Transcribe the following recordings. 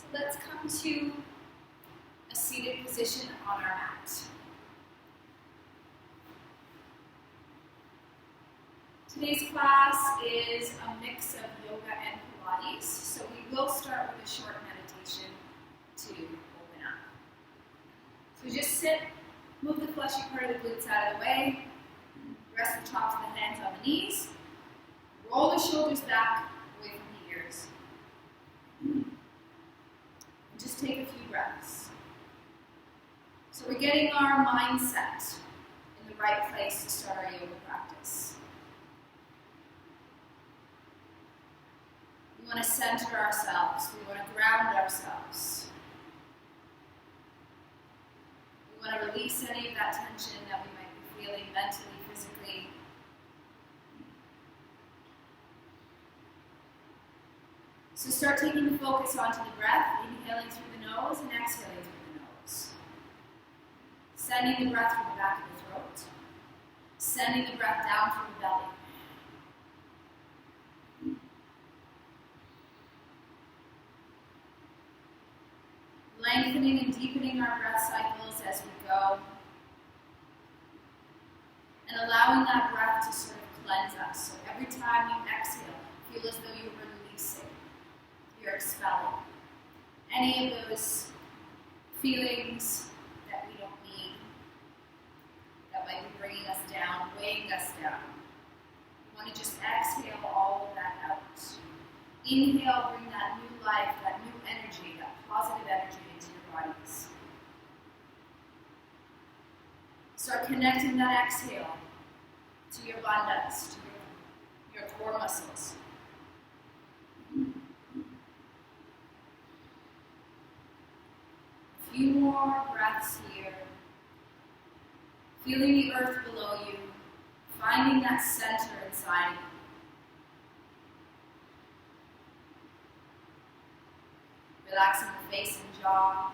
So let's come to a seated position on our mat. Today's class is a mix of yoga and Pilates, so we will start with a short meditation to open up. So just sit, move the fleshy part of the glutes out of the way, rest the tops of the hands on the knees, roll the shoulders back away from the ears. And just take a few breaths. So we're getting our mindset in the right place to start our yoga practice. We want to center ourselves. We want to ground ourselves. We want to release any of that tension that we might be feeling mentally, physically. So start taking the focus onto the breath, inhaling through the nose and exhaling through the nose. Sending the breath from the back of the throat. Sending the breath down through the belly. Lengthening and deepening our breath cycles as we go. And allowing that breath to sort of cleanse us. So every time you exhale, feel as though you're releasing. You're expelling any of those feelings that we don't need, that might be bringing us down, weighing us down. You want to just exhale all of that out. Inhale, bring that new life, that new energy, that positive energy into your bodies. Start connecting that exhale to your bandhas, to your core muscles. A few more breaths here. Feeling the earth below you, finding that center inside you. Relaxing the face and jaw.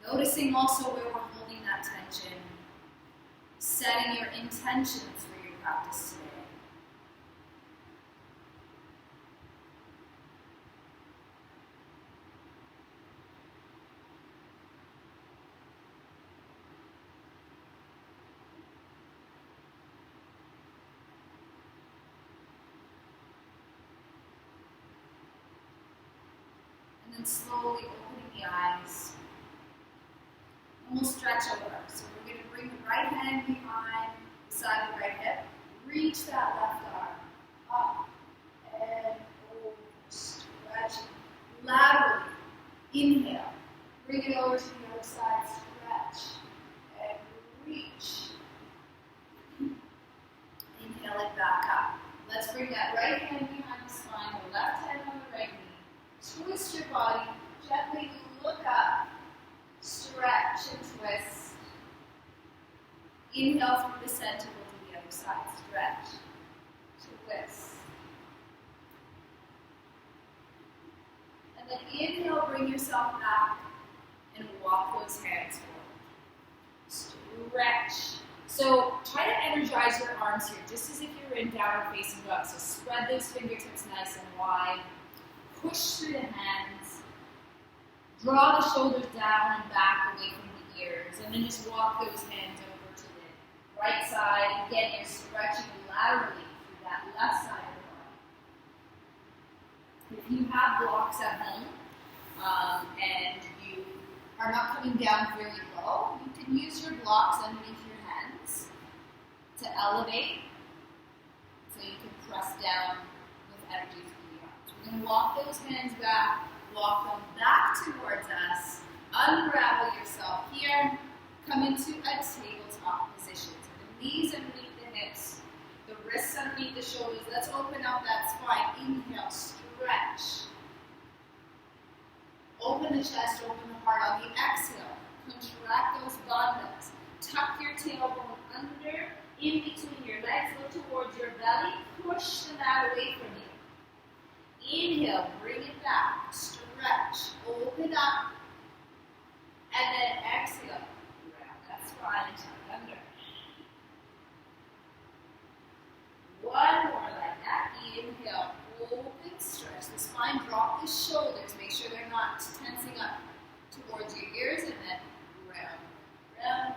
Noticing also where we're holding that tension. Setting your intentions for your practice today. And then slowly opening the eyes. And we'll stretch over. So we're going to bring the right hand behind the side of the right hip. Reach that left arm up and over. Stretch laterally. Inhale. Bring it over to the other side. Stretch and reach. Inhale it back up. Let's bring that right hand behind the spine, the left hand on the right knee. Twist your body, gently look up, stretch and twist. Inhale through the center, go to the other side, stretch, twist. And then inhale, bring yourself back and walk those hands forward. Stretch. So try to energize your arms here, just as if you're in downward facing dog. So spread those fingertips nice and wide. Push through the hands. Draw the shoulders down and back away from the ears. And then just walk those hands over to the right side. Again, you're stretching laterally through that left side of the body. If you have blocks at home and you are not coming down very low, you can use your blocks underneath your hands to elevate so you can press down with energy. We're going to walk those hands back, walk them back towards us, unravel yourself here, come into a tabletop position. So the knees underneath the hips, the wrists underneath the shoulders. Let's open up that spine. Inhale, stretch. Open the chest, open the heart. On the exhale, contract those bandhas. Tuck your tailbone under, in between your legs, look towards your belly, push the mat away from you. Inhale, bring it back, stretch, open up, and then exhale, grab that spine and tuck under. One more like that. Inhale, open, stretch the spine. time, drop the shoulders. Make sure they're not tensing up towards your ears, and then round, round.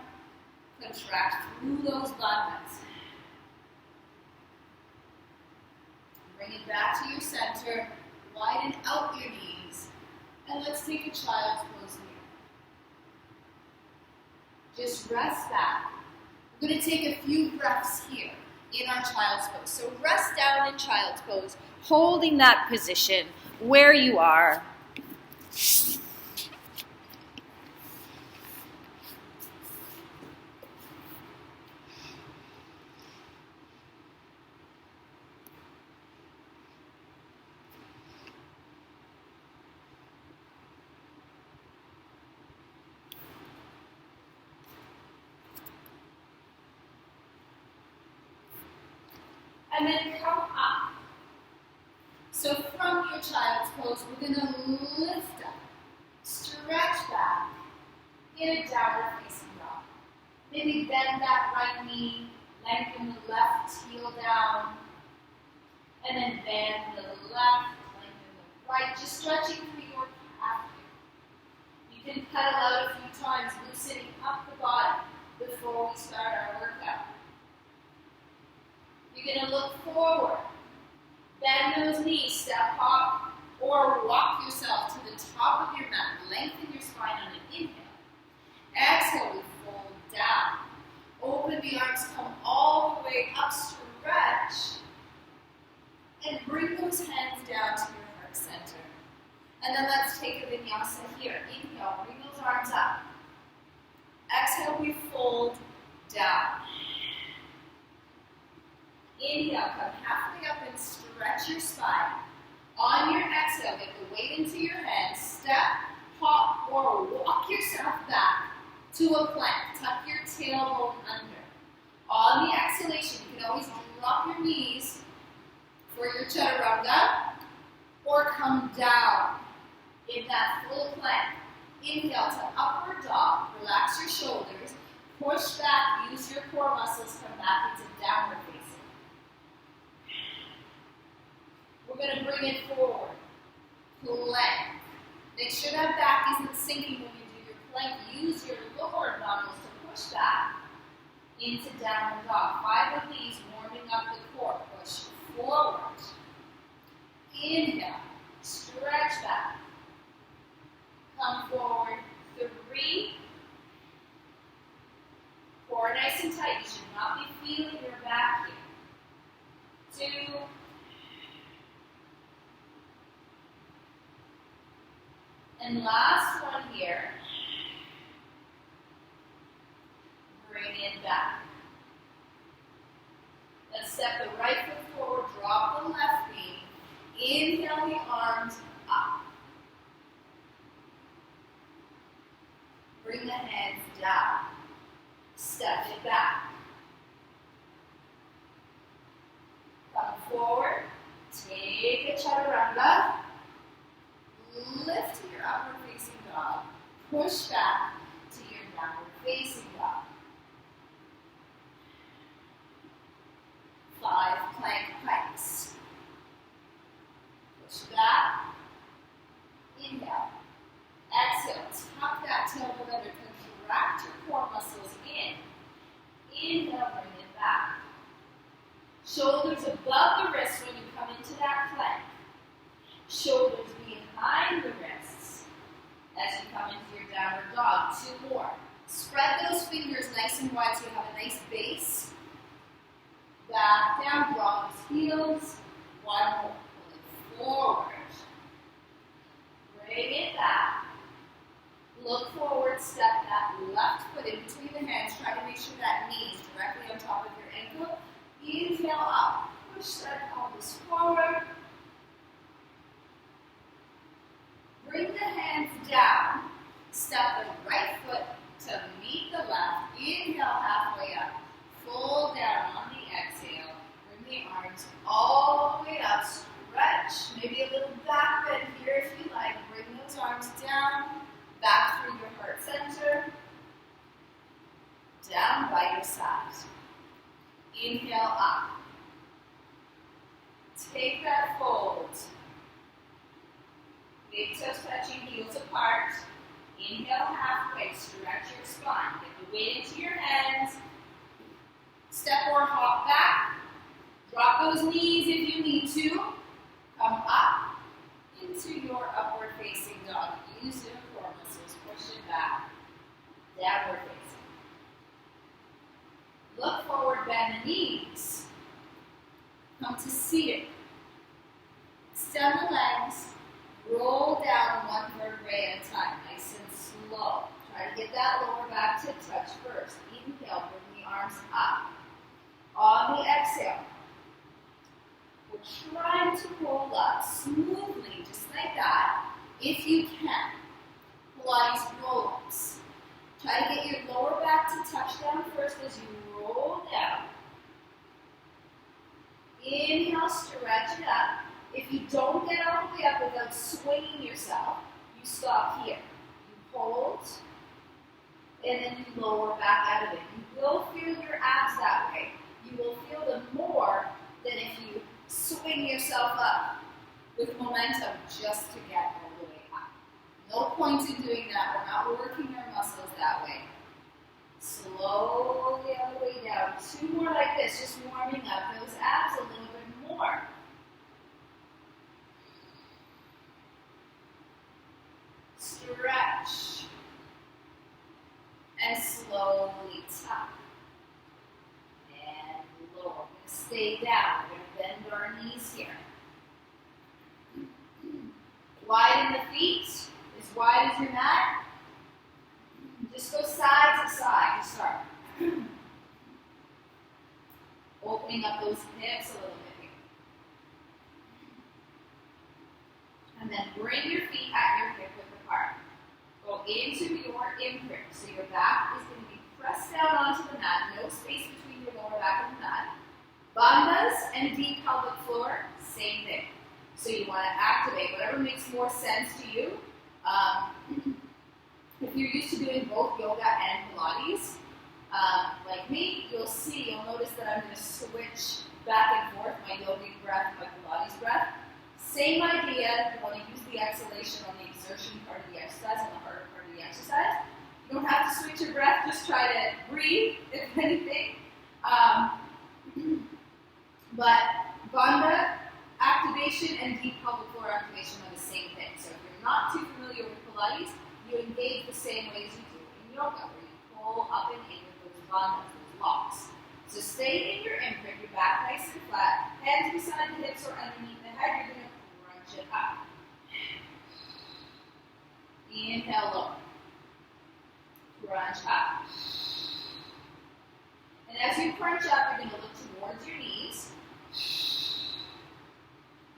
Contract through those bandhas. Bring it back to your center. Widen out your knees. And let's take a child's pose here. Just rest back. We're going to take a few breaths here in our child's pose. So rest down in child's pose, holding that position where you are. And then come up. So from your child's pose, we're going to lift up, stretch back, in a downward facing dog. Maybe bend that right knee, lengthen the left heel down, and then bend the left, lengthen the right, just stretching through your calf here. You can pedal out a few times, loosening up the body before we start our workout. You're going to look forward, bend those knees, step up, or walk yourself to the top of your mat. Lengthen your spine on an inhale. Exhale, we fold down. Open the arms, come all the way up, stretch. And bring those hands down to your heart center. And then let's take a vinyasa here. Inhale, bring those arms up. Exhale, we fold down. Inhale, come halfway up and stretch your spine. On your exhale, get the weight into your hands. Step, hop, or walk yourself back to a plank. Tuck your tailbone under. On the exhalation, you can always drop your knees for your chaturanga or come down in that full plank. Inhale to upward dog. Relax your shoulders. Push back. Use your core muscles. Come back into downward facing. We're going to bring it forward. Plank. Make sure that back isn't sinking when you do your plank. Use your lower abdominals to push back into downward dog. 5 of these, warming up the core. Push forward. Inhale. Stretch back. Come forward. 3. Core nice and tight. You should not be feeling your back here. 2. And last one here. Bring it back. Let's step the right foot forward, drop the left knee. Inhale the arms up. Bring the hands down. Step it back. Come forward. Take a chaturanga. Lift to your upward facing dog. Push back to your downward facing dog. 5 plank pikes. Push back. Inhale. Exhale. Tuck that tailbone under. Contract your core muscles in. Inhale, bring it back. Shoulders above the wrists when you come into that plank. Shoulders behind the wrists as you come into your downward dog. 2 more. Spread those fingers nice and wide so you have a nice base. Back down, draw those heels. 1 more. Pull it forward. Bring it back. Look forward, step that left foot in between the hands. Try to make sure that knee is directly on top of your ankle. Inhale up. Push that pelvis forward. Bring the hands down. Step the right foot to meet the left. Inhale halfway up. Fold down on the exhale. Bring the arms all the way up. Stretch. Maybe a little back bend here if you like. Bring those arms down. Back through your heart center. Down by your side. Inhale up. Take that fold. Big toes touching, heels apart. Inhale halfway, stretch your spine. Get the weight into your hands. Step or hop back. Drop those knees if you need to. Come up into your upward facing dog. Use your core muscles. Push it back. Downward facing. Look forward, bend the knees. Come to seated. Extend the legs. Roll down one vertebrae at a time, nice and slow. Try to get that lower back to touch first. Inhale, bring the arms up. On the exhale, we're trying to roll up smoothly, just like that, if you can. Pilates roll-ups. Try to get your lower back to touch down first as you roll down. Inhale, stretch it up. If you don't get all the way up without swinging yourself, you stop here. You hold, and then you lower back out of it. You will feel your abs that way. You will feel them more than if you swing yourself up with momentum just to get all the way up. No point in doing that. We're not working our muscles that way. Slowly all the way down. 2 more like this, just warming up those abs a little bit more. Stretch. And slowly tuck. And lower. We're going to stay down. We're going to bend our knees here. Widen the feet. As wide as your mat. Just go side to side to start. Opening up those hips a little bit here. And then bring your feet at your hip width apart. Go into your imprint. So your back is going to be pressed down onto the mat. No space between your lower back and the mat. Bandhas and deep pelvic floor, same thing. So you want to activate whatever makes more sense to you. If you're used to doing both yoga and Pilates, like me, you'll notice that I'm going to switch back and forth, my yogic breath, my Pilates breath. Same idea, you want to use the exhalation on the exertion part of the exercise, on the harder part of the exercise. You don't have to switch your breath, just try to breathe, if anything. But Bandha activation and deep pelvic floor activation are the same thing. So if you're not too familiar with Pilates, you engage the same way as you do in yoga, where you pull up and in with those bandhas, those locks. So stay in your imprint, your back nice and flat, hands beside the hips or underneath the head, you're going to crunch it up. Inhale, lower. Crunch up. And as you crunch up, you're going to look towards your knees.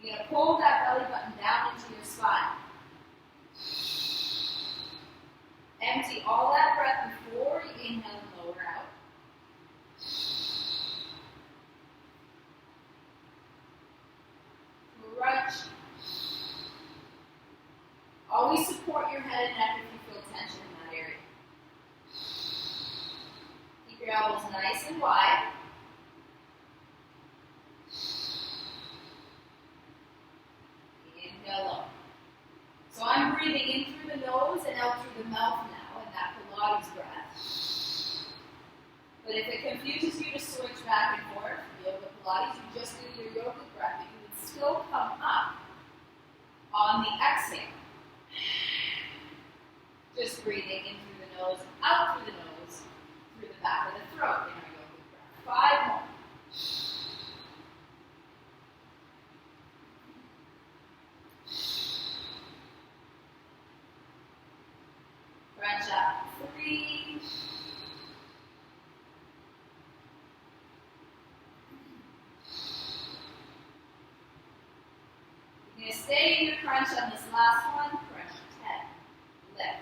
You're going to pull that belly button down into your spine. Empty all that breath before you inhale and lower out. Crunch. Always support your head and neck if you feel tension in that area. Keep your elbows nice and wide. Inhale low. So I'm breathing in through the nose and out through the mouth now in that Pilates breath. But if it confuses you to switch back and forth, yoga Pilates, you just do your yoga breath, but you would still come up on the exhale. Just breathing in through the nose, out through the nose, through the back of the throat in our yoga breath. 5 more. Crunch up. 3. You're going to stay in your crunch on this last one. Crunch 10, 11,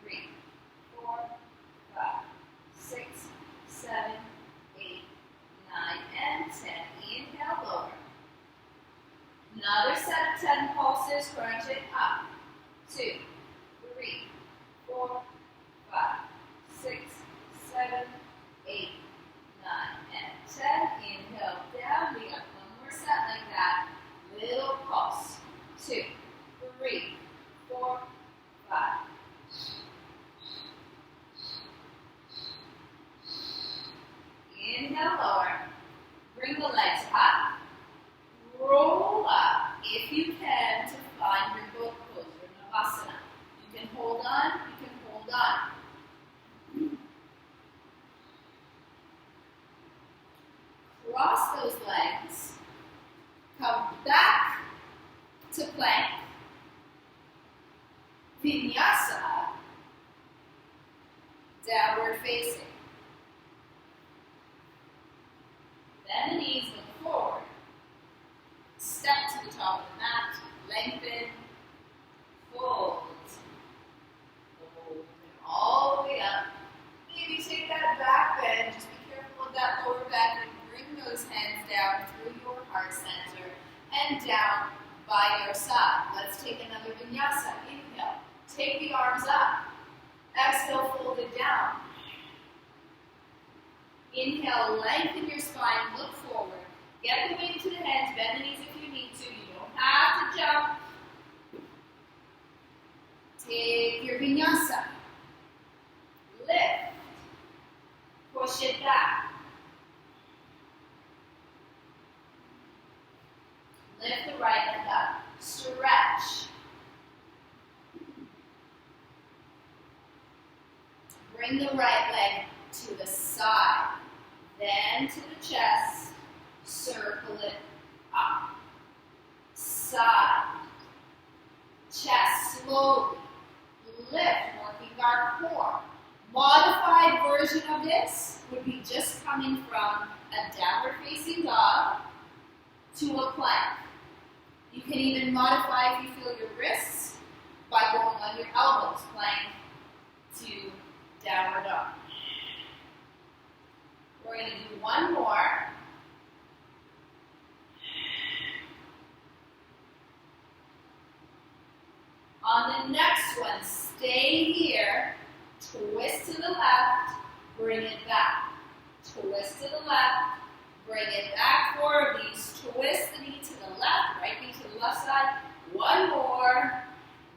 3, 4, 5, 6, 7, 8, 9, and 10. Inhale, lower. Another set of 10 pulses. Crunch it up. 2, 3, 4, 5, 6, 7, 8, 9, and 10. Inhale down. We got one more set like that. Little pulse. 2, 3, plank, vinyasa, downward facing. Bend the knees, look forward. Step to the top of the mat, lengthen, fold. Hold all the way up. Maybe take that back bend. Just be careful of that lower back and bring those hands down through your heart center and down by your side. Let's take another vinyasa. Inhale. Take the arms up. Exhale, fold it down. Inhale, lengthen your spine, look forward. Get the weight to the hands, bend the knees if you need to. You don't have to jump. Take your vinyasa. Lift. Push it back. Lift the right leg up. Stretch. Bring the right leg to the side. Then to the chest. Circle it up. Side. Chest slowly. Lift, working our core. Modified version of this would be just coming from a downward facing dog to a plank. You can even modify if you feel your wrists by going on your elbows, plank to downward dog. We're going to do one more. On the next one, stay here, twist to the left, bring it back. Twist to the left, bring it back. 4 of these. Twist the knee to the left, right knee to the left side. One more.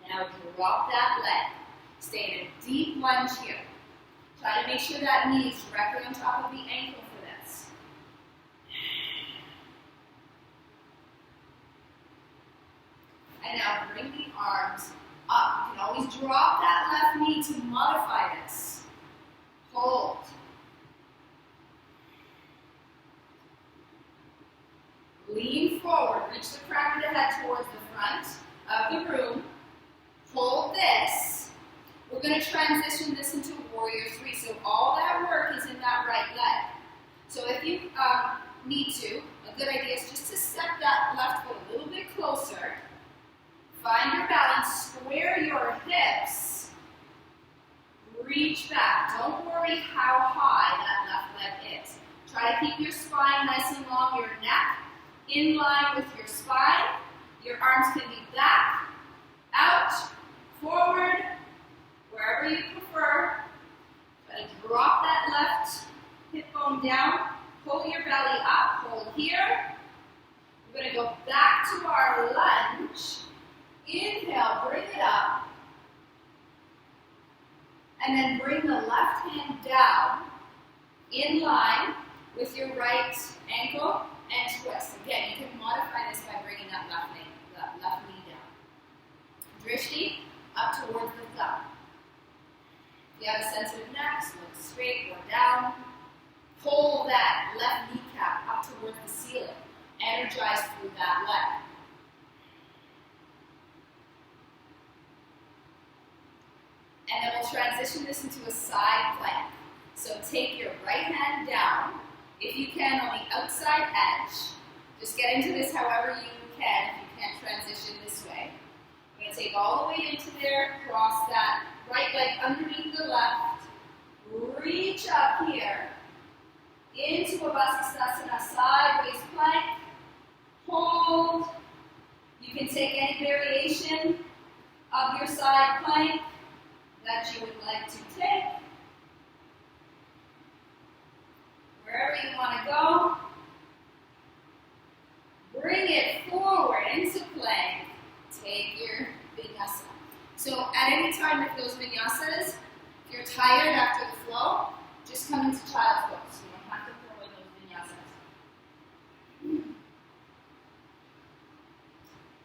Now drop that leg. Stay in a deep lunge here. Try to make sure that knee is directly on top of the ankle for this. And now bring the arms up. You can always drop that left knee to modify this. Hold. Lean forward. Reach the crown of the head towards the front of the room. Hold this. We're going to transition this into Warrior 3. So all that work is in that right leg. So if you need to, a good idea is just to step that left foot a little bit closer. Find your balance, square your hips, reach back. Don't worry how high that left leg is. Try to keep your spine nice and long, your neck in line with your spine. Your arms can be back, out, forward, wherever you prefer. Try to drop that left hip bone down, pull your belly up, hold here. We're going to go back to our lunge. Inhale, bring it up. And then bring the left hand down in line with your right ankle and twist. Again, you can modify this by bringing that left knee down. Drishti up towards the thumb. If you have a sensitive neck, so look straight or down. Pull that left kneecap up towards the ceiling. Energize through that leg. And then we'll transition this into a side plank. So take your right hand down, if you can, on the outside edge. Just get into this however you can, if you can't transition this way. We're going to take all the way into there, cross that right leg underneath the left, reach up here, into a Vasisthasana, sideways plank, hold. You can take any variation of your side plank that you would like to take. Wherever you want to go, bring it forward into plank. Take your vinyasa. So at any time with those vinyasas, if you're tired after the flow, just come into child's pose. You don't have to throw in those vinyasas.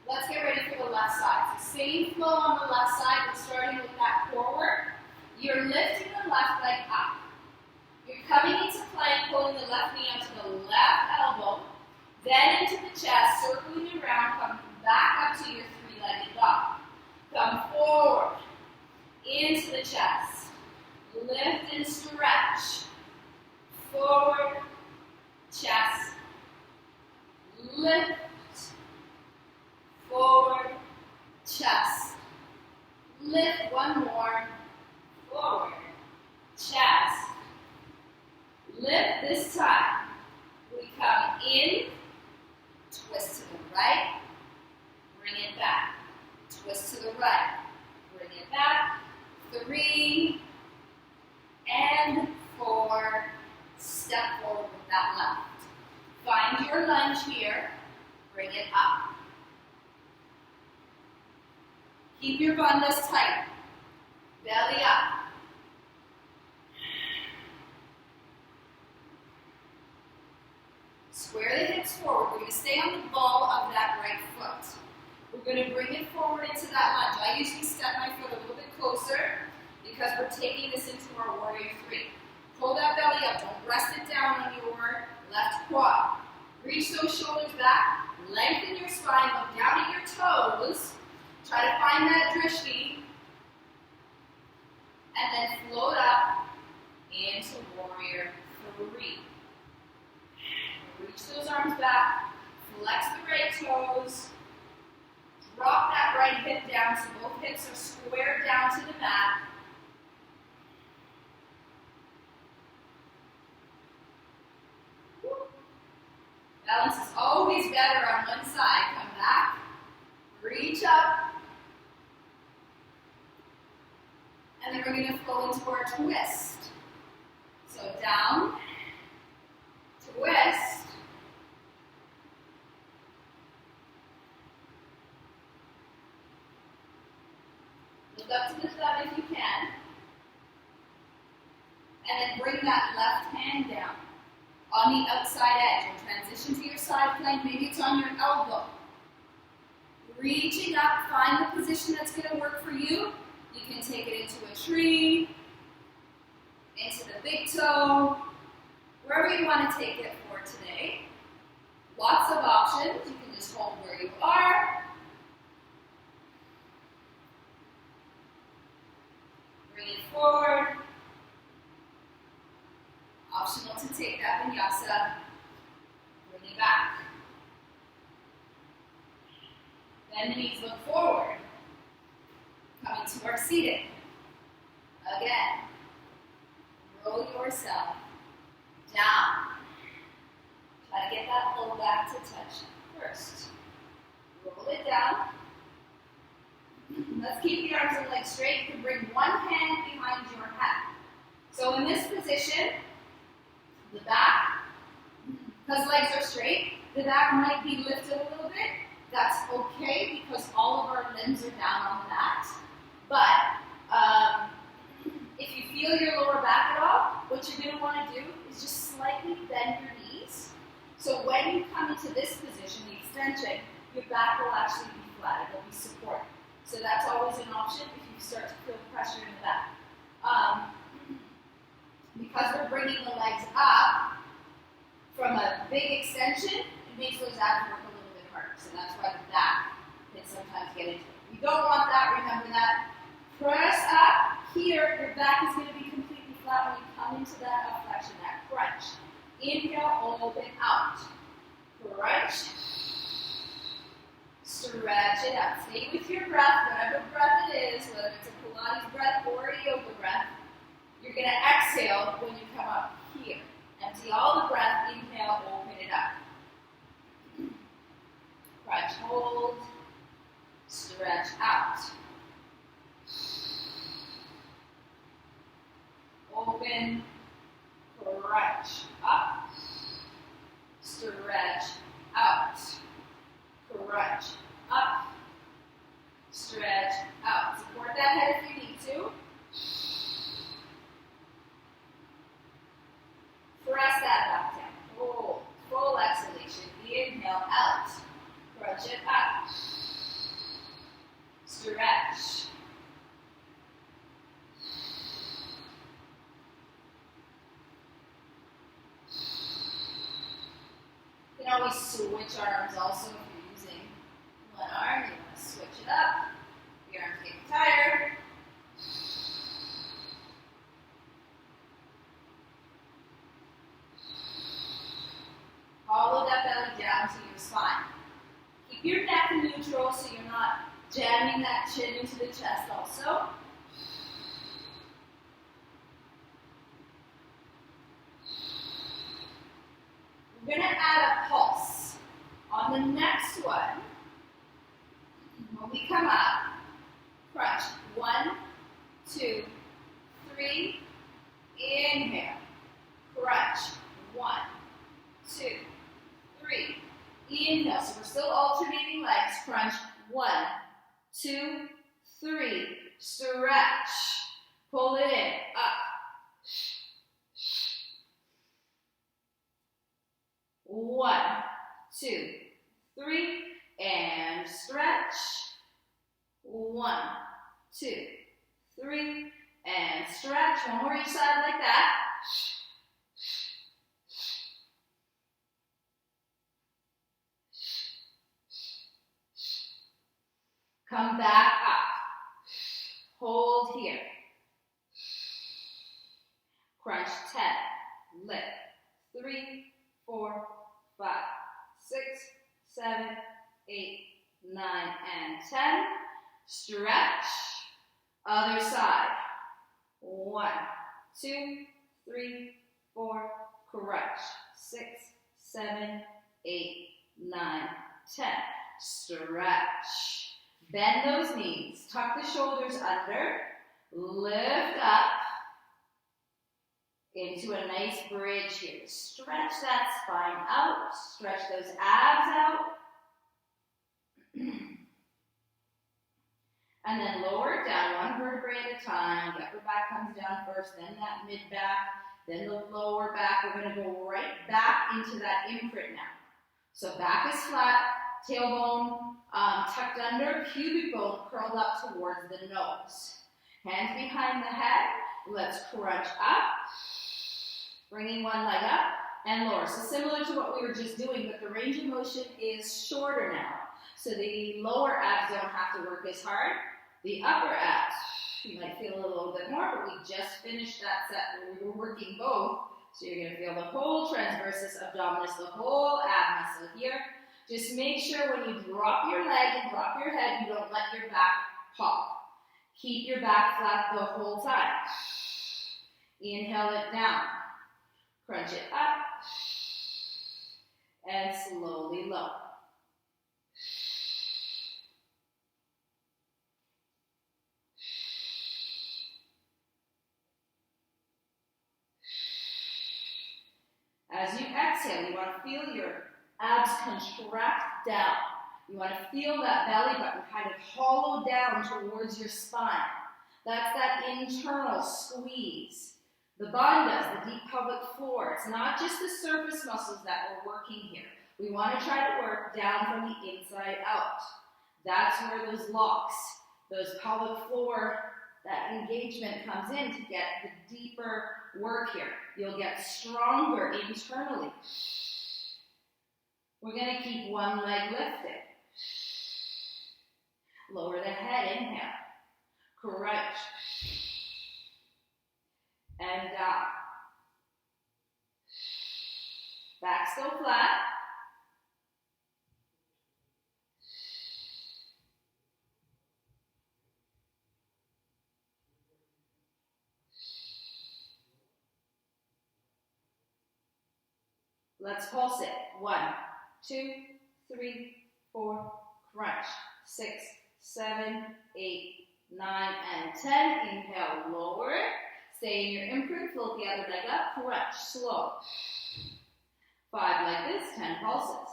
Let's get ready for the left side. So same flow on the left side. We're starting with that core work. You're lifting the left leg up. You're coming into plank, pulling the left knee onto the left elbow, then into the chest, circling around, coming back up to your 3 forward, chest, lift, forward, chest, lift, one more, forward, chest, lift. This time, we come in, twist to the right, bring it back, twist to the right, bring it back, 3, and 4, step forward with that left. Find your lunge here, bring it up. Keep your bandhas tight, belly up. Square the hips forward. We're going to stay on the ball of that right foot. We're going to bring it forward into that lunge. I usually step my foot a little bit closer because we're taking this into our warrior 3. Pull that belly up. Don't rest it down on your left quad. Reach those shoulders back. Lengthen your spine. Look down at your toes. Try to find that drishti. And then float up into warrior 3. Reach those arms back. Flex the right toes. Drop that right hip down so both hips are squared down to the mat. Balance is always better on one side. Come back. Reach up. And then we're going to flow into our twist. So down, twist. Look up to the thumb if you can. And then bring that left hand down on the outside edge. And transition to your side plank. Maybe it's on your elbow. Reaching up, find the position that's going to work for you. You can take it into a tree, into the big toe, wherever you want to take it for today. Lots of options. You can just hold where you are. Bring it forward. Optional to take that vinyasa. Bring it back. Bend the knees, look forward. Coming to our seated. Again. Roll yourself down. Try to get that low back to touch first. Roll it down. Let's keep the arms and legs straight. You can bring one hand behind your head. So in this position, the back, because legs are straight, the back might be lifted a little bit. That's okay because all of our limbs are down on the mat. But if you feel your lower back at all, what you're going to want to do is just slightly bend your knees. So when you come into this position, the extension, your back will actually be flat. It will be supported. So that's always an option if you start to feel pressure in the back. Because we're bringing the legs up from a big extension, it makes those abs work a little bit harder. So that's why the back can sometimes get into it. You don't want that, remember that. Press up. Here, your back is going to be completely flat when you come into that up flexion, that crunch. Inhale, open out. Crunch. Stretch it out. Stay with your breath, whatever breath it is, whether it's a Pilates breath or a yoga breath. You're going to exhale when you come up here. Empty all the breath. Inhale, open it up. Crunch, hold. Stretch out. Open, crunch, up, stretch, out, crunch, up, stretch, out. Support that head if you need to. Press that back down. Hold, full exhalation. Inhale, out, crunch it up, stretch. You can always switch arms also if you're using one arm. You want to switch it up. Your arms get tired. Driving that chin into the chest also. We're going to add a pulse. On the next one, when we come up, crunch. 1, 2, 3. Inhale. Crunch. 1, 2, 3. Inhale. So we're still alternating legs. Crunch. 1, 2, 3. Stretch. Pull it in. Up. 1, 2, 3. And stretch. 1, 2, 3. And stretch. One more each side like that. Come back up. Hold here. Crunch 10. Lift. 3, 4, 5, 6, 7, 8, 9, and 10. Stretch. Other side. 1, 2, 3, 4. Crunch. 6, 7, 8, 9, 10. Stretch. Bend those knees. Tuck the shoulders under. Lift up into a nice bridge here. Stretch that spine out. Stretch those abs out. And then lower it down one vertebrae at a time. The upper back comes down first, then that mid back, then the lower back. We're going to go right back into that imprint now. So back is flat, tailbone tucked under, pubic bone curled up towards the nose. Hands behind the head. Let's crunch up. Bringing one leg up and lower. So similar to what we were just doing, but the range of motion is shorter now. So the lower abs don't have to work as hard. The upper abs, you might feel a little bit more, but we just finished that set where we were working both. So you're going to feel the whole transversus abdominis, the whole ab muscle here. Just make sure when you drop your leg and drop your head, you don't let your back pop. Keep your back flat the whole time. Inhale it down. Crunch it up. And slowly lower. As you exhale, you want to feel your abs contract down. You want to feel that belly button kind of hollow down towards your spine. That's that internal squeeze. The bandhas, the deep pelvic floor. It's not just the surface muscles that we're working here. We want to try to work down from the inside out. That's where those locks, those pelvic floor, that engagement comes in to get the deeper work here. You'll get stronger internally. We're going to keep one leg lifted. Lower the head, inhale. Crunch. And down. Back still flat. Let's pulse it. 1, 2, 3, 4, crunch. 6, 7, 8, 9, and 10. Inhale, lower. Stay in your imprint. Float the other leg up. Crunch. Slow. 5 like this. 10 pulses.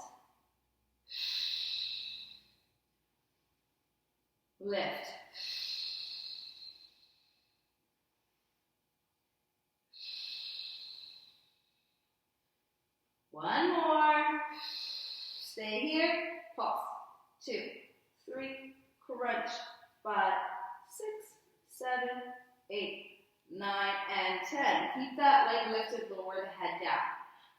Lift. One more. Stay here. Pulse. 2, 3, crunch. 5, 6, 7, 8, 9, and 10. Keep that leg lifted, lower the head down.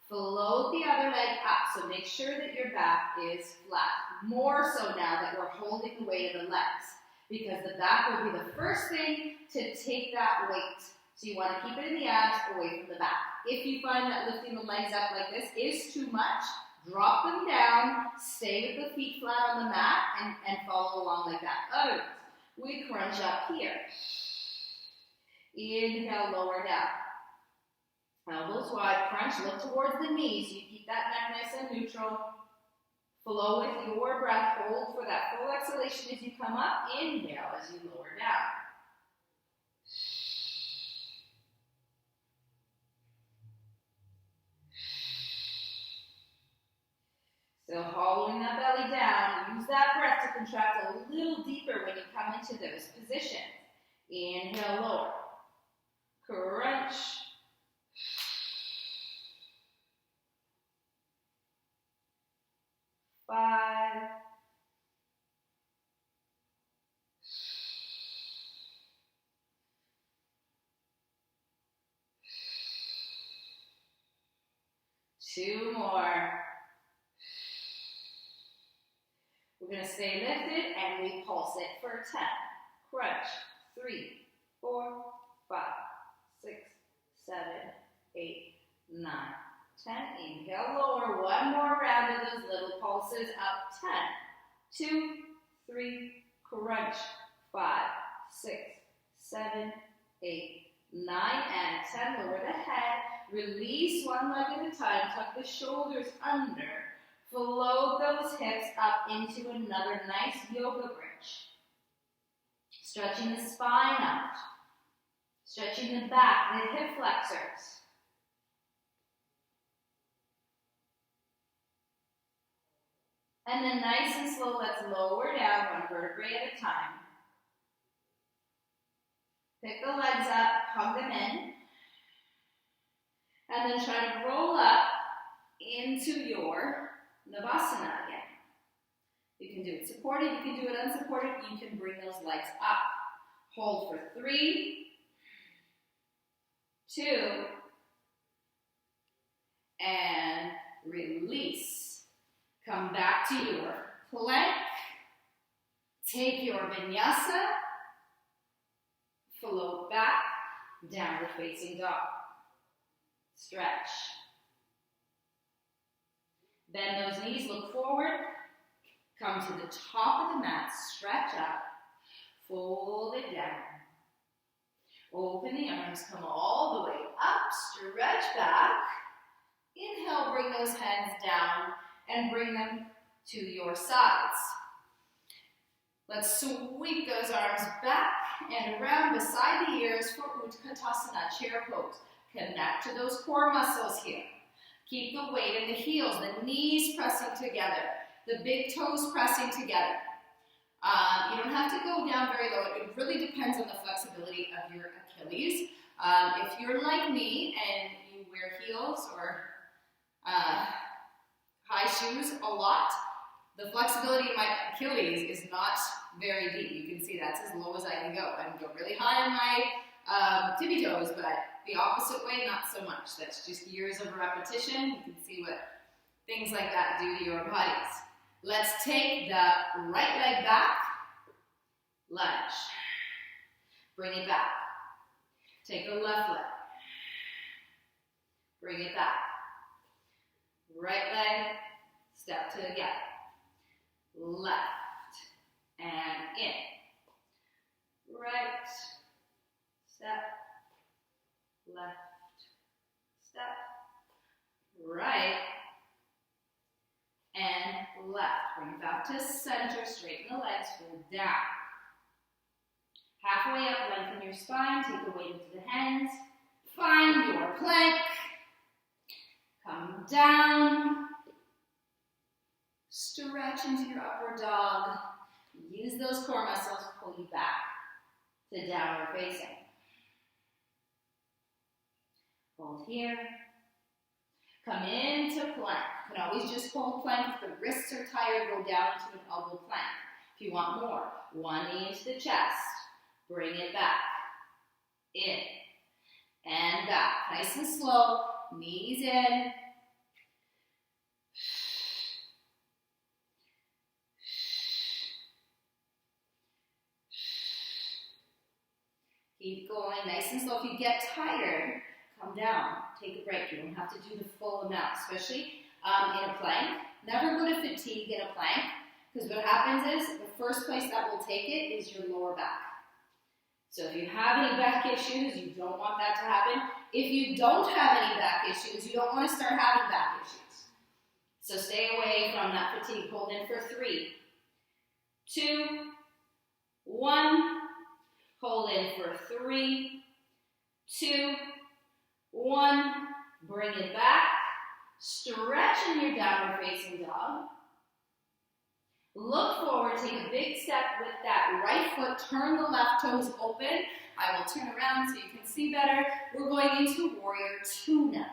Float the other leg up, so make sure that your back is flat. More so now that we're holding the weight of the legs, because the back will be the first thing to take that weight. So you want to keep it in the abs, away from the back. If you find that lifting the legs up like this is too much, Drop them down, stay with the feet flat on the mat, and follow along like that. Others, we crunch up here. Inhale, lower down. Elbows wide, crunch, look towards the knees. You keep that neck nice and neutral. Flow with your breath. Hold for that full exhalation as you come up. Inhale as you lower down. So hollowing that belly down, use that breath to contract a little deeper when you come into those positions. Inhale, lower. Crunch. 5. 2 more. We're going to stay lifted and we pulse it for 10. Crunch. 3, 4, 5, 6, 7, 8, 9, 10. Inhale, lower. One more round of those little pulses up. 10, 2, 3, crunch. 5, 6, 7, 8, 9, and 10. Lower the head. Release one leg at a time. Tuck the shoulders under. Float those hips up into another nice yoga bridge. Stretching the spine out. Stretching the back, the hip flexors. And then nice and slow, let's lower down one vertebrae at a time. Pick the legs up, hug them in. And then try to roll up into your Shavasana again. You can do it supported, you can do it unsupported, you can bring those legs up. Hold for 3, 2, and release. Come back to your plank. Take your vinyasa. Float back, downward facing dog. Stretch. Bend those knees, look forward. Come to the top of the mat, stretch up. Fold it down. Open the arms, come all the way up, stretch back. Inhale, bring those hands down and bring them to your sides. Let's sweep those arms back and around beside the ears for Utkatasana, chair pose. Connect to those core muscles here. Keep the weight in the heels, the knees pressing together, the big toes pressing together. You don't have to go down very low. It really depends on the flexibility of your Achilles. If you're like me and you wear heels or high shoes a lot, the flexibility of my Achilles is not very deep. You can see that's as low as I can go. I can go really high on my tippy toes, but the opposite way, not so much. That's just years of repetition. You can see what things like that do to your bodies. Let's take the right leg back, lunge. Bring it back. Take the left leg. Bring it back. Right leg, step together. Left and in. Right, step, left, step, right, and left. Bring it back to center, straighten the legs, fold down. Halfway up, lengthen your spine, take the weight into the hands. Find your plank. Come down. Stretch into your upward dog. Use those core muscles to pull you back to downward facing. Hold here. Come into plank. You can always just hold plank. If the wrists are tired, go down into an elbow plank. If you want more, one knee into the chest. Bring it back. In. And back. Nice and slow. Knees in. Keep going, nice and slow. If you get tired, come down, take a break. You don't have to do the full amount, especially in a plank. Never go to fatigue in a plank, because what happens is the first place that will take it is your lower back. So if you have any back issues, you don't want that to happen. If you don't have any back issues, you don't want to start having back issues. So stay away from that fatigue. Hold in for 3, 2, 1. Hold in for 3, 2, 1. Bring it back. Stretch in your downward facing dog. Look forward, take a big step with that right foot, turn the left toes open. I will turn around so you can see better. We're going into Warrior 2 now.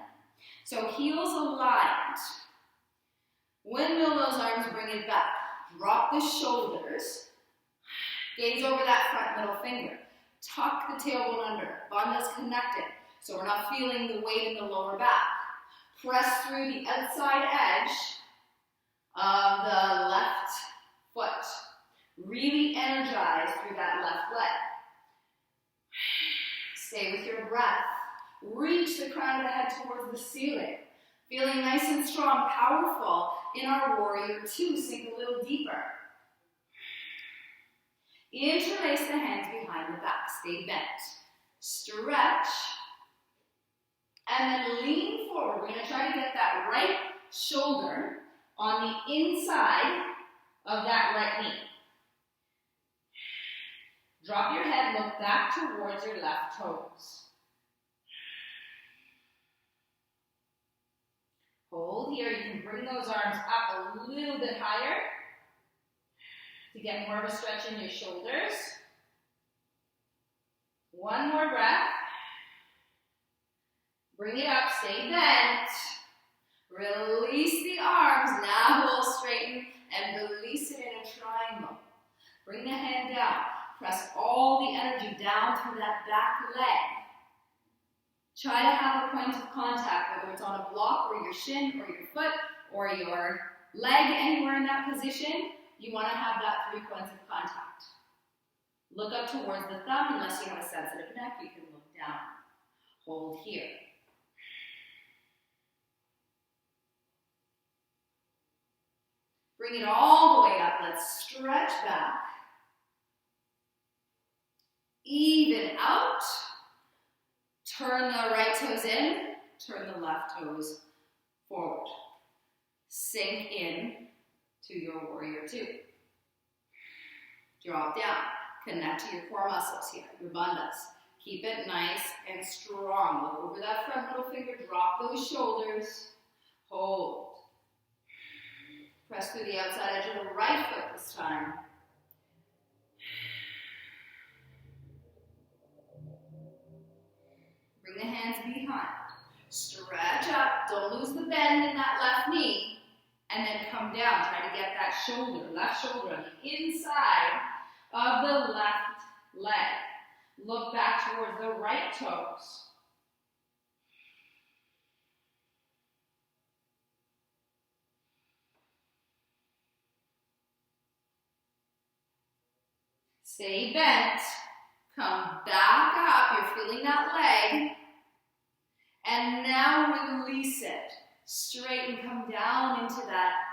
So heels aligned. Windmill those arms, bring it back. Drop the shoulders. Gaze over that front middle finger. Tuck the tailbone under. Bandha's connected, so we're not feeling the weight in the lower back. Press through the outside edge of the left foot. Really energize through that left leg. Stay with your breath. Reach the crown of the head towards the ceiling. Feeling nice and strong, powerful in our Warrior 2. Sink a little deeper. Interlace the hands behind the back. Stay bent. Stretch. And then lean forward. We're going to try to get that right shoulder on the inside of that right knee. Drop your head, look back towards your left toes. Hold here. You can bring those arms up a little bit higher to get more of a stretch in your shoulders. One more breath. Bring it up, stay bent. Release the arms, now we'll straighten and release it in a triangle. Bring the hand down. Press all the energy down through that back leg. Try to have a point of contact, whether it's on a block or your shin or your foot or your leg, anywhere in that position. You want to have that 3 points of contact. Look up towards the thumb. Unless you have a sensitive neck, you can look down. Hold here. Bring it all the way up. Let's stretch back. Even out. Turn the right toes in. Turn the left toes forward. Sink in to your Warrior 2. Drop down. Connect to your core muscles here, your bandhas. Keep it nice and strong. Look over that front middle finger. Drop those shoulders. Hold. Press through the outside edge of the right foot this time. Bring the hands behind. Stretch up. Don't lose the bend in that left knee. And then come down. Try to get that shoulder, left shoulder on the inside of the left leg. Look back towards the right toes. Stay bent. Come back up. You're feeling that leg. And now release it. Straighten, come down into that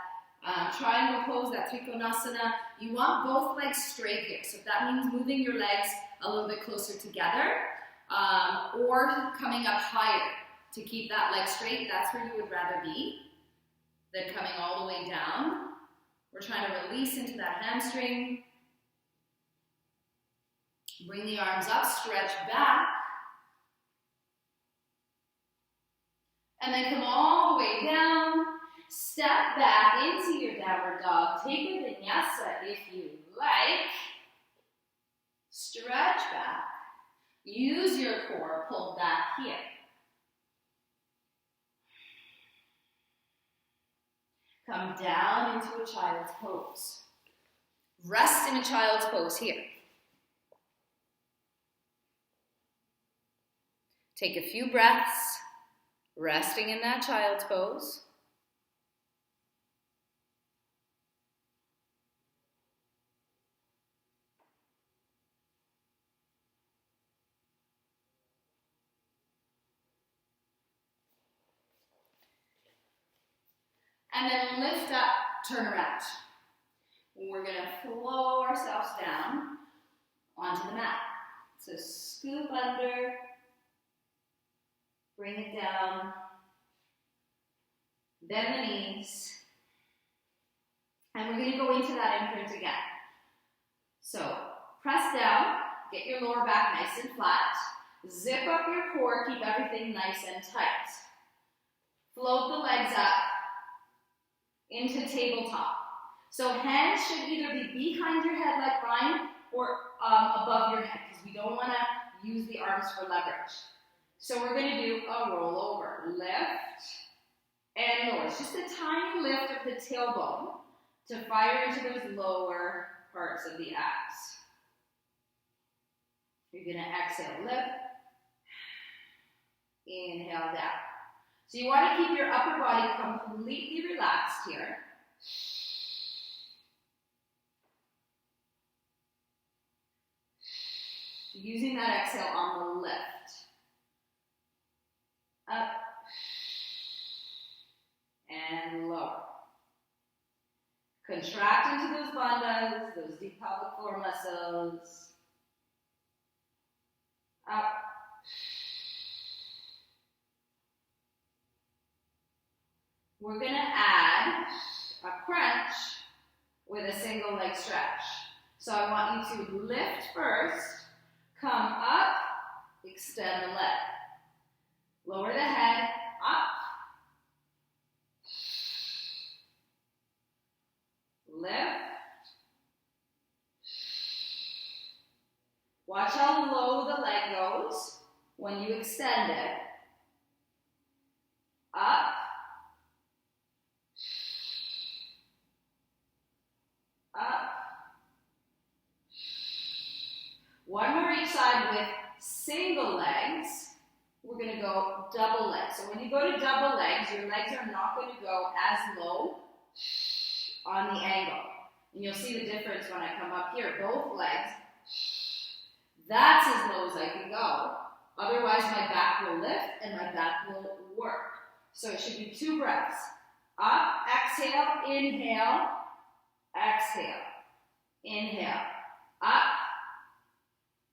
triangle pose, that Trikonasana. You want both legs straight here. So if that means moving your legs a little bit closer together or coming up higher to keep that leg straight, that's where you would rather be than coming all the way down. We're trying to release into that hamstring. Bring the arms up, stretch back. And then come all the way down. Step back into your downward dog. Take a vinyasa if you like. Stretch back. Use your core. Pull back here. Come down into a child's pose. Rest in a child's pose here. Take a few breaths, resting in that child's pose. And then lift up, turn around. We're going to flow ourselves down onto the mat. So scoop under, bring it down, bend the knees, and we're going to go into that imprint again. So press down, get your lower back nice and flat, zip up your core, keep everything nice and tight. Float the legs up into tabletop. So hands should either be behind your head like mine or above your head, because we don't want to use the arms for leverage. So we're going to do a roll over. Lift and lower. It's just a tiny lift of the tailbone to fire into those lower parts of the abs. You're going to exhale, lift, inhale down. So you want to keep your upper body completely relaxed here. Using that exhale on the lift. Up and lower. Contract into those bandhas, those deep pelvic floor muscles. Up. We're going to add a crunch with a single leg stretch. So I want you to lift first, come up, extend the leg. Lower the head, up. Lift. Watch how low the leg goes when you extend it. Up. Up. One more each side with single legs. We're going to go double legs. So when you go to double legs, your legs are not going to go as low on the angle. And you'll see the difference when I come up here. Both legs, that's as low as I can go. Otherwise, my back will lift and my back will work. So it should be 2 breaths. Up, exhale, inhale, exhale, inhale, up.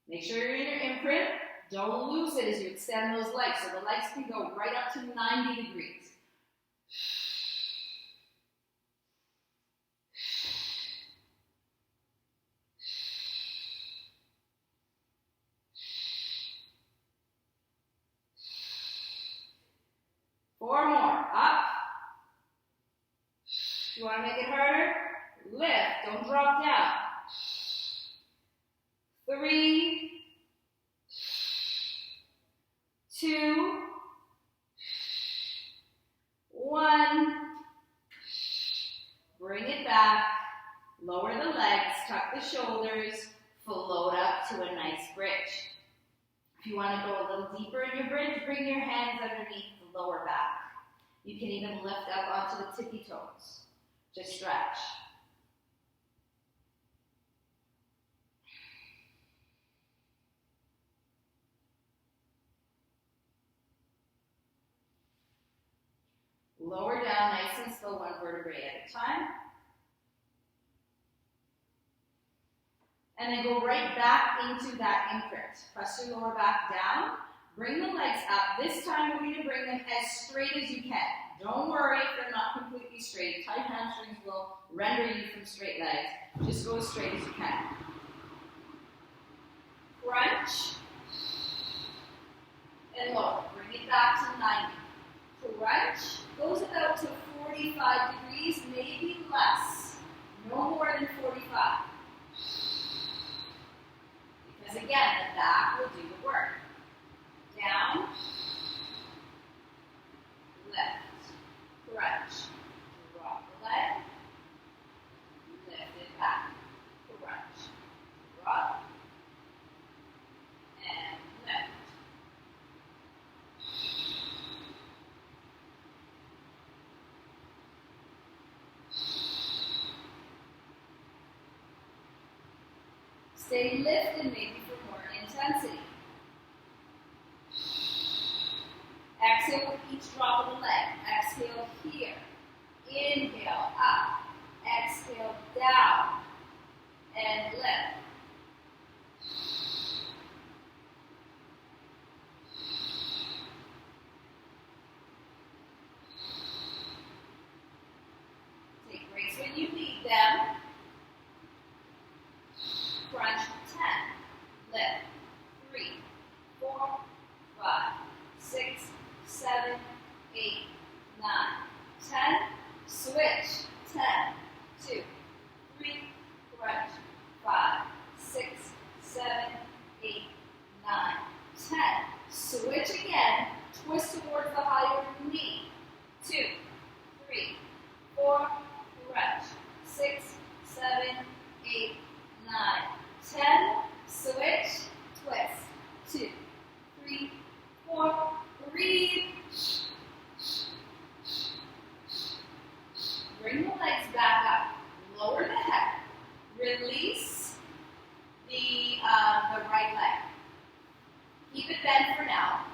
Make sure you're in your imprint. Don't lose it as you extend those legs. So the legs can go right up to 90 degrees. Four more. Up. You want to make it harder? Lift. Don't drop down. 3, 2, 1. Bring it back. Lower the legs. Tuck the shoulders. Float up to a nice bridge. If you want to go a little deeper in your bridge, bring your hands underneath the lower back. You can even lift up onto the tippy toes. Just stretch. Lower down nice and slow, 1 vertebrae at a time. And then go right back into that imprint. Press your lower back down. Bring the legs up. This time we're going to bring them as straight as you can. Don't worry if they're not completely straight. Tight hamstrings will render you from straight legs. Just go as straight as you can. Crunch. And lower. Bring it back to 90. Crunch goes about to 45 degrees, maybe less. No more than 45. Because again, the back will do the work. Down, lift, crunch, drop the leg, lift it back, crunch, drop, and lift. Stay lifted maybe for more intensity. Exhale with each drop of the leg. Exhale here. Inhale, up. Exhale, down. And lift. Take breaks when you need them. Crunch 10. Lift. 3, 4, 5, 6, 7, 8, 9, 10. Switch. 10, 2, 3, crunch. 5, 6, 7, 8, 9, 10. Switch again. Twist towards the higher knee. 2, 3, 4, crunch. 6, 7, 8, 9, 10. Switch. Twist. 2, 3, 4. Breathe. Bring the legs back up. Lower the head. Release the right leg. Keep it bent for now.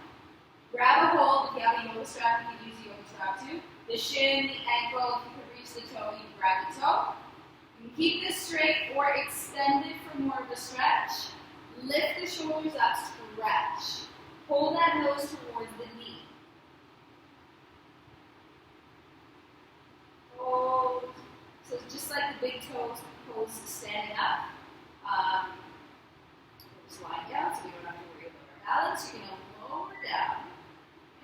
Grab a hold. If you have a yoga strap, you can use a yoga strap too. The shin, the ankle, if you can reach the toe, you can grab the toe. You can keep this straight or extend it for more of a stretch. Lift the shoulders up, stretch. Hold that nose towards the knee. Hold. So it's just like the big toes pose standing up. Just lie down so we don't have to worry about our balance. You're going to lower down.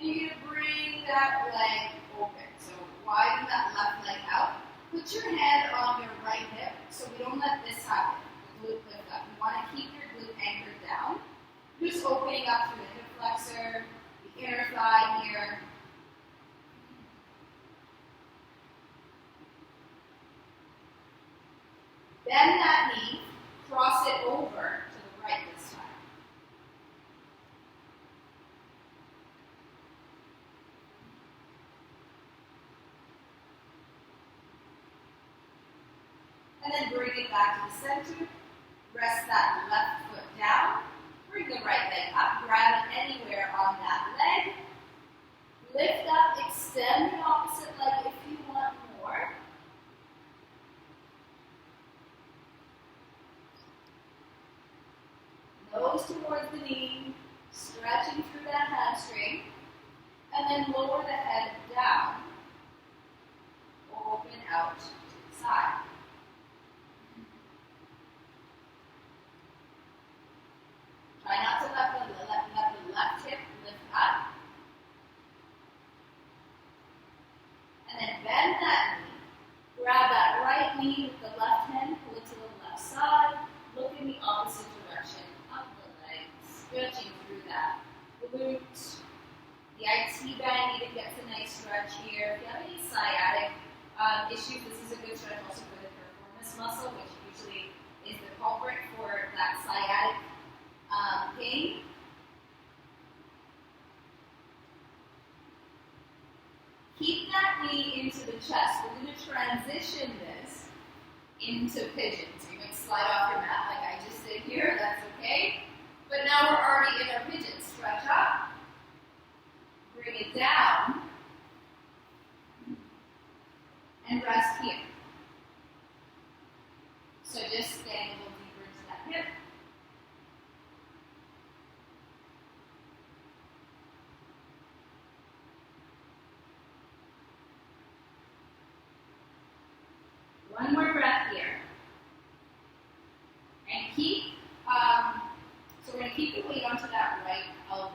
And you're going to bring that leg open. So widen that left leg out. Put your hand on your right hip so we don't let this happen. The glute lift up. You want to keep your glute anchored down. Just opening up through the hip flexor, the inner thigh here. Bend that knee, cross it over to the right this time. And then bring it back to the center. Rest that left foot down. Bring the right leg up. Grab it anywhere on that leg. Lift up, extend the opposite leg if you want more. Nose towards the knee, stretching through that hamstring, and then lower the head down. Open out to the side. Try not to let the left hip lift up. And then bend that knee. Grab that right knee with the left hand, pull it to the left side. Look in the opposite direction of the legs, stretching through that glute. The IT band even gets a nice stretch here. If you have any sciatic issues, this is a good stretch also for the piriformis muscle, which usually is the culprit for that sciatic pain. Keep that knee into the chest. We're going to transition this into pigeon. So you might slide off your mat like I just did here. That's okay. But now we're already in our pigeon. Stretch up. Bring it down. And rest here. So just stand a little deeper into that hip. One more breath here. And keep, so we're going to keep the weight onto that right elbow.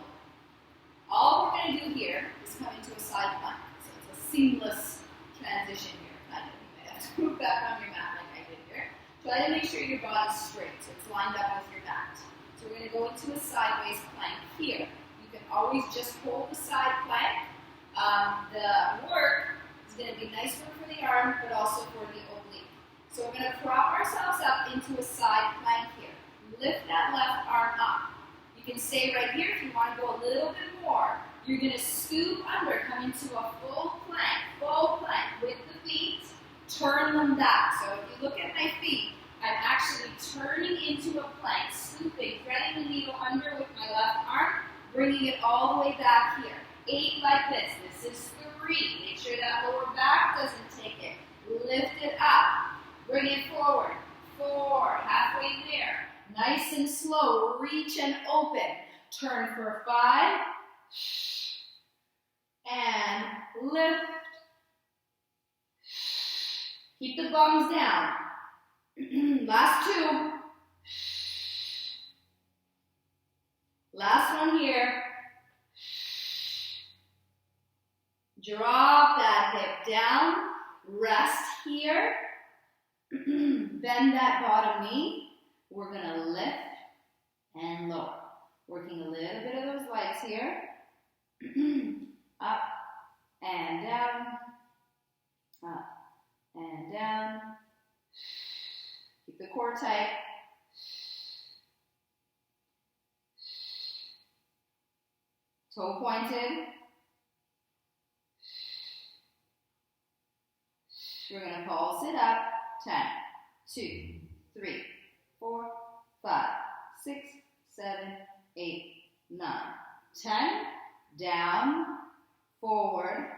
All we're going to do here is come into a side plank. So it's a seamless transition here. Kind of. You might have to move back on your mat like I did here. Try to make sure your body's straight, so it's lined up with your mat. So we're going to go into a sideways plank here. You can always just hold the side plank. The work is going to be nice work for the arm, but also for the oblique. So we're going to prop ourselves up into a side plank here. Lift that left arm up. You can stay right here if you want to go a little bit more. You're going to scoop under, come into a full plank with the feet. Turn them back. So if you look at my feet, I'm actually turning into a plank, scooping, threading the needle under with my left arm, bringing it all the way back here. 8 like this. This is 3. Make sure that lower back doesn't take lift it up, bring it forward, 4, halfway there, nice and slow, reach and open, turn for 5, and lift, keep the bums down, last 2, last one here, drop that hip down, rest here, bend that bottom knee, we're going to lift and lower, working a little bit of those legs here, up and down, up and down, keep the core tight, toe pointed, we're going to pulse it up, 10, 2, 3, 4, 5, 6, 7, 8, 9, 10, down, forward,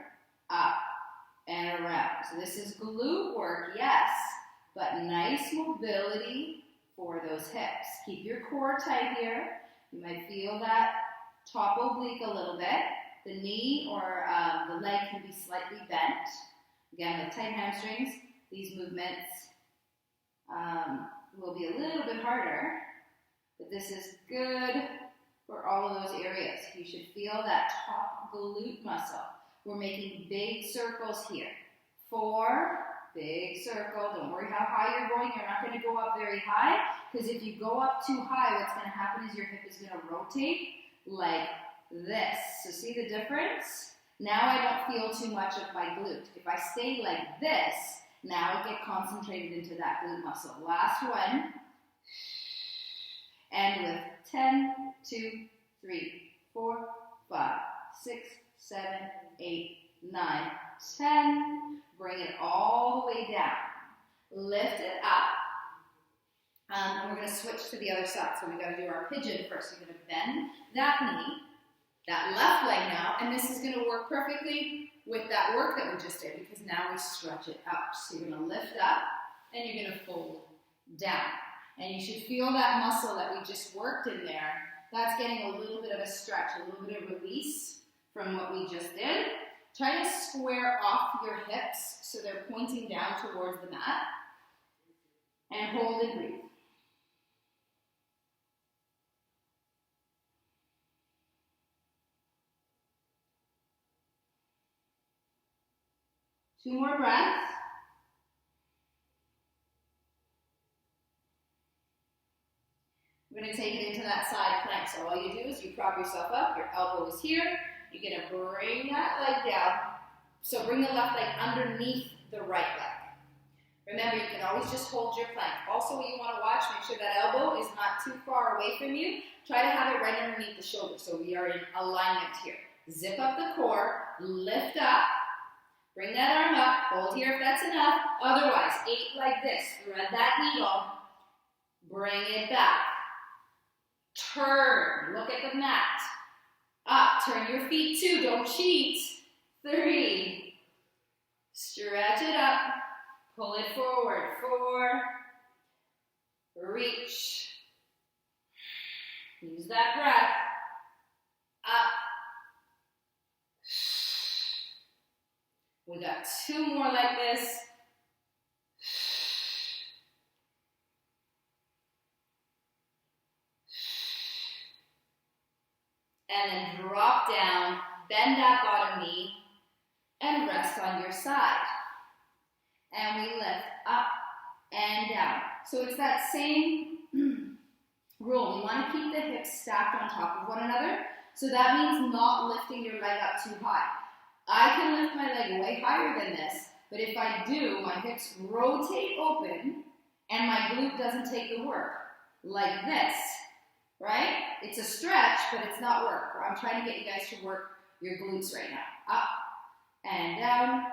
up, and around. So this is glute work, yes, but nice mobility for those hips. Keep your core tight here. You might feel that top oblique a little bit. The knee or the leg can be slightly bent. Again, with tight hamstrings, these movements will be a little bit harder, but this is good for all of those areas. You should feel that top glute muscle. We're making big circles here. 4, big circle. Don't worry how high you're going. You're not going to go up very high, because if you go up too high, what's going to happen is your hip is going to rotate like this. So see the difference? Now I don't feel too much of my glute. If I stay like this, now I get concentrated into that glute muscle. Last one. And with 10, 2, 3, 4, 5, 6, 7, 8, 9, 10. Bring it all the way down. Lift it up. And we're going to switch to the other side. So we've got to do our pigeon first. We're going to bend that knee, that left leg now, and this is going to work perfectly with that work that we just did, because now we stretch it up. So you're going to lift up, and you're going to fold down. And you should feel that muscle that we just worked in there. That's getting a little bit of a stretch, a little bit of release from what we just did. Try to square off your hips so they're pointing down towards the mat. And hold and breathe. Two more breaths. We're going to take it into that side plank. So all you do is you prop yourself up, your elbow is here. You're going to bring that leg down. So bring the left leg underneath the right leg. Remember, you can always just hold your plank. Also, what you want to watch, make sure that elbow is not too far away from you. Try to have it right underneath the shoulder. So we are in alignment here. Zip up the core, lift up. Bring that arm up, hold here if that's enough. Otherwise, 8 like this. Thread that needle. Bring it back. Turn. Look at the mat. Up. Turn your feet too. Don't cheat. 3. Stretch it up. Pull it forward. 4. Reach. Use that breath. Up. We got 2 more like this. And then drop down, bend that bottom knee, and rest on your side. And we lift up and down. So it's that same rule. We want to keep the hips stacked on top of one another. So that means not lifting your leg up too high. I can lift my leg way higher than this, but if I do, my hips rotate open and my glute doesn't take the work, like this, right? It's a stretch, but it's not work. I'm trying to get you guys to work your glutes right now. Up and down.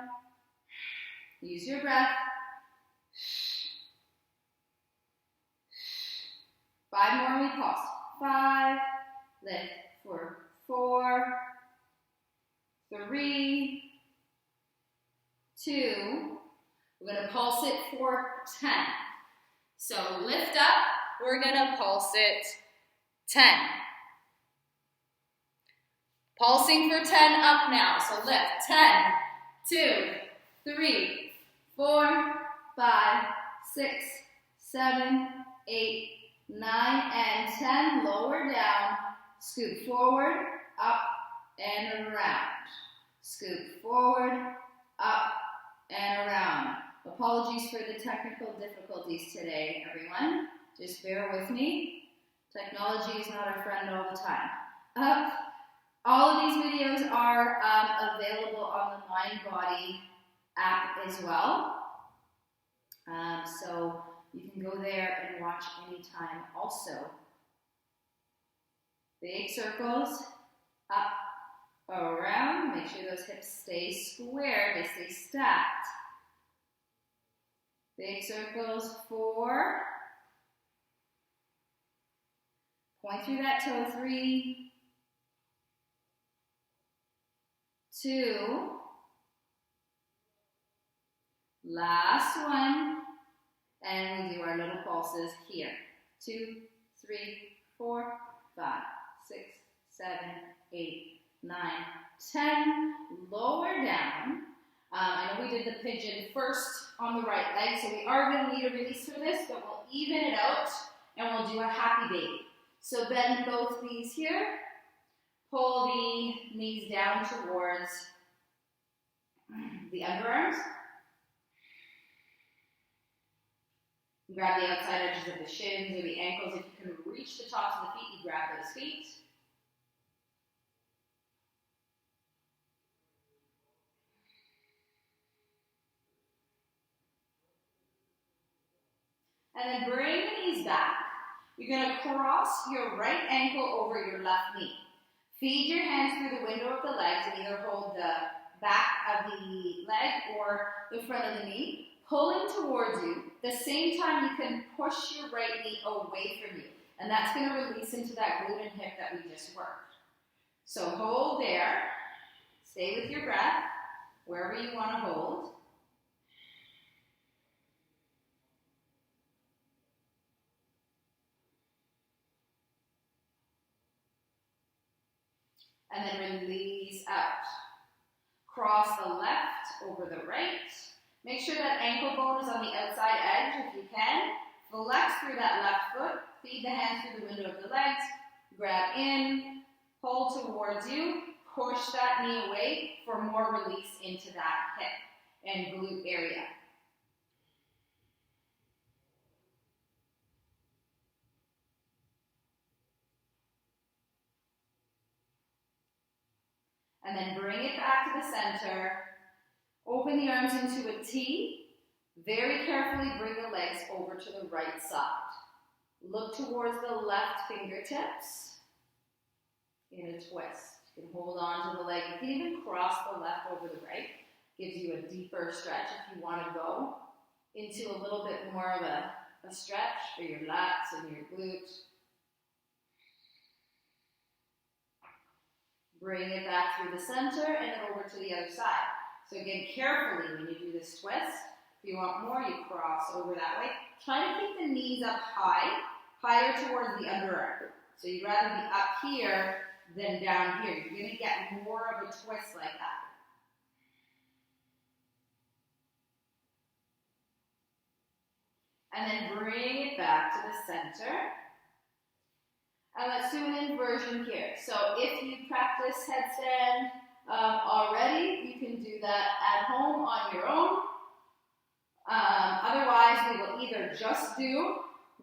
Use your breath. 5 more, we pause. 5, lift for 4, 3, 2, We're going to pulse it for 10. So lift up, we're going to pulse it 10. Pulsing for 10 up now. So lift 10, 2, 3, 4, 5, 6, 7, 8, 9, and 10. Lower down. Scoop forward, up, and around. Scoop forward, up, and around. Apologies for the technical difficulties today, everyone. Just bear with me. Technology is not our friend all the time. Up. All of these videos are available on the Mind Body app as well. So you can go there and watch anytime also. Big circles, up, around. Make sure those hips stay square, they stay stacked. Big circles, 4. Point through that toe, 3, 2. Last one. And we do our little pulses here. 2, 3, 4, 5, 6, 7, 8, 9, 10. Lower down. I know we did the pigeon first on the right leg, so we are going to need a release for this, but we'll even it out and we'll do a happy baby. So bend both knees here. Pull the knees down towards the underarms. Grab the outside edges of the shins or the ankles. If you can reach the tops of the feet, you grab those feet. And then bring the knees back. You're going to cross your right ankle over your left knee. Feed your hands through the window of the legs and either hold the back of the leg or the front of the knee, pulling towards you. At the same time, you can push your right knee away from you. And that's going to release into that glute and hip that we just worked. So hold there. Stay with your breath, wherever you want to hold. And then release out. Cross the left over the right. Make sure that ankle bone is on the outside edge if you can. Flex through that left foot. Feed the hands through the window of the legs. Grab in. Pull towards you. Push that knee away for more release into that hip and glute area. And then bring it back to the center. Open the arms into a T. Very carefully bring the legs over to the right side. Look towards the left fingertips in a twist. You can hold on to the leg. You can even cross the left over the right. Gives you a deeper stretch if you want to go into a little bit more of a stretch for your lats and your glutes. Bring it back through the center and then over to the other side. So again, carefully when you do this twist, if you want more, you cross over that way. Try to keep the knees up high, higher towards the underarm. So you'd rather be up here than down here. You're going to get more of a twist like that. And then bring it back to the center. And let's do an inversion here. So if you practice headstand already, you can do that at home on your own. Otherwise, we will either just do,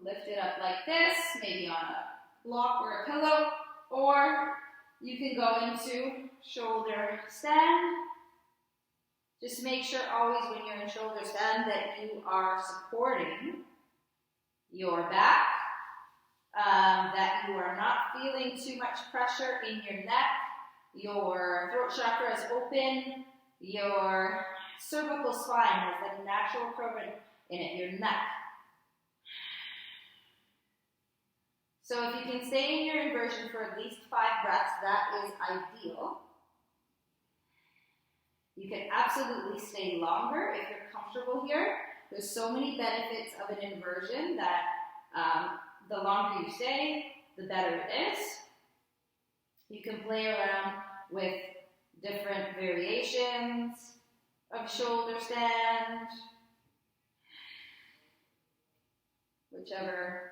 lift it up like this, maybe on a block or a pillow, or you can go into shoulder stand. Just make sure always when you're in shoulder stand that you are supporting your back, that you are not feeling too much pressure in your neck, your throat chakra is open, your cervical spine has a natural curve in it, your neck. So if you can stay in your inversion for at least 5 breaths, that is ideal. You can absolutely stay longer if you're comfortable here. There's so many benefits of an inversion that the longer you stay, the better it is. You can play around with different variations of shoulder stand, whichever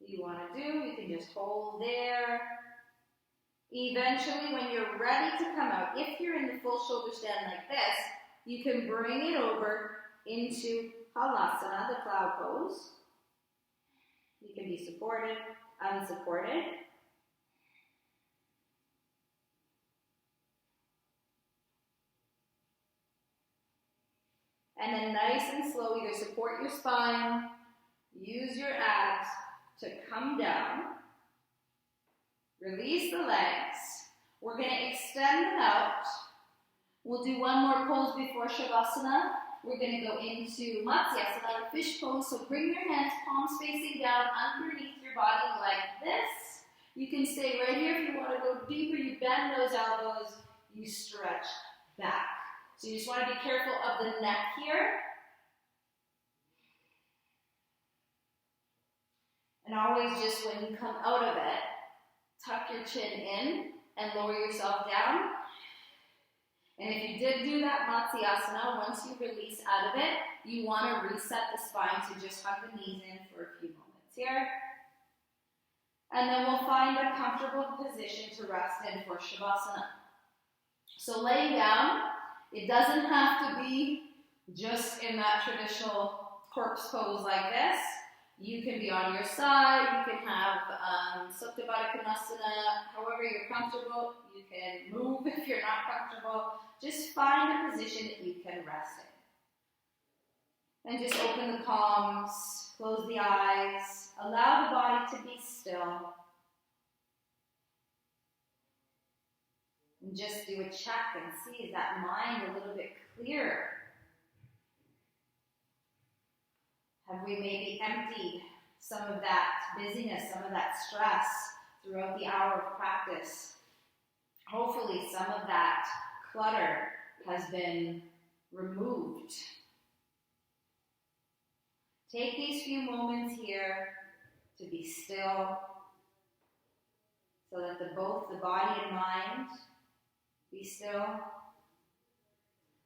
you want to do. You can just hold there. Eventually, when you're ready to come out, if you're in the full shoulder stand like this, you can bring it over into Halasana, the cloud pose. You can be supported, unsupported. And then nice and slow, either support your spine, use your abs to come down. Release the legs. We're going to extend them out. We'll do one more pose before Shavasana. We're going to go into Matsyasana, the fish pose. So bring your hands palms facing down underneath your body like this. You can stay right here if you want to go deeper. You bend those elbows. You stretch back. So you just want to be careful of the neck here. And always just when you come out of it, tuck your chin in and lower yourself down. And if you did do that Matsyasana, once you release out of it, you want to reset the spine to just hug the knees in for a few moments here. And then we'll find a comfortable position to rest in for Shavasana. So laying down, it doesn't have to be just in that traditional corpse pose like this. You can be on your side, you can have Supta Baddha Konasana, however you're comfortable. You can move if you're not comfortable. Just find a position that you can rest in. And just open the palms, close the eyes, allow the body to be still. And just do a check and see, is that mind a little bit clearer? Have we maybe emptied some of that busyness, some of that stress throughout the hour of practice? Hopefully some of that clutter has been removed. Take these few moments here to be still so that both the body and mind be still,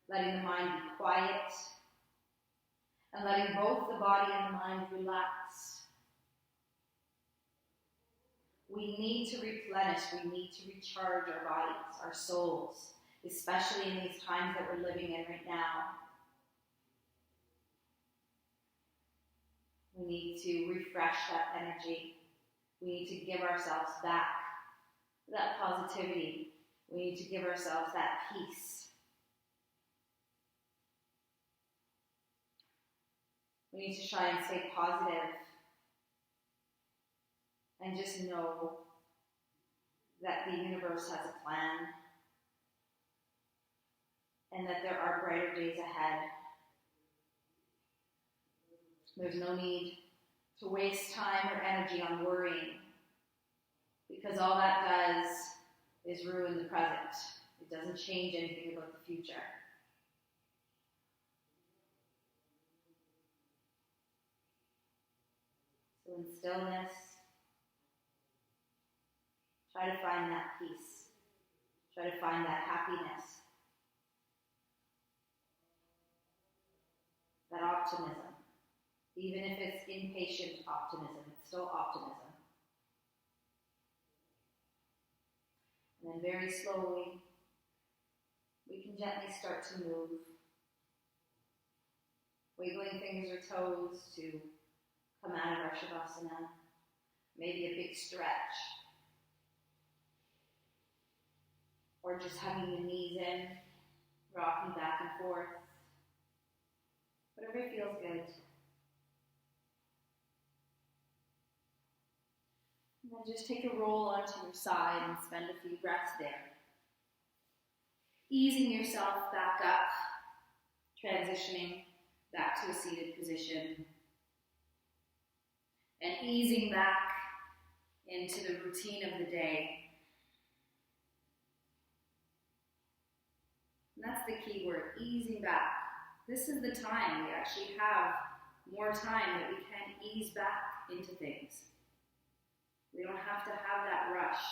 letting the mind be quiet, and letting both the body and the mind relax. We need to replenish, we need to recharge our bodies, our souls, especially in these times that we're living in right now. We need to refresh that energy. We need to give ourselves back that positivity. We need to give ourselves that peace. We need to try and stay positive and just know that the universe has a plan and that there are brighter days ahead. There's no need to waste time or energy on worrying, because all that does is ruin the present. It doesn't change anything about the future. So in stillness, try to find that peace. Try to find that happiness. That optimism. Even if it's impatient optimism, it's still optimism. And then very slowly, we can gently start to move. Wiggling fingers or toes to come out of our Shavasana. Maybe a big stretch. Or just hugging the knees in, rocking back and forth. Whatever feels good. And then just take a roll onto your side and spend a few breaths there. Easing yourself back up, transitioning back to a seated position, and easing back into the routine of the day. And that's the key word, easing back. This is the time we actually have more time that we can ease back into things. We don't have to have that rush.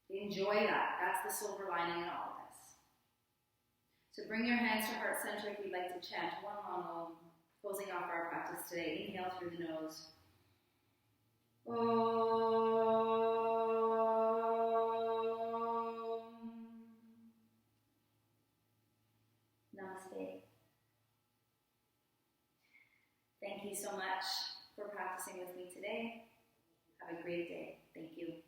Enjoy that. That's the silver lining in all of this. So bring your hands to heart center if you'd like to chant one long Om, closing off our practice today. Inhale through the nose. Om. Namaste. Thank you so much for practicing with me today. Have a great day. Thank you.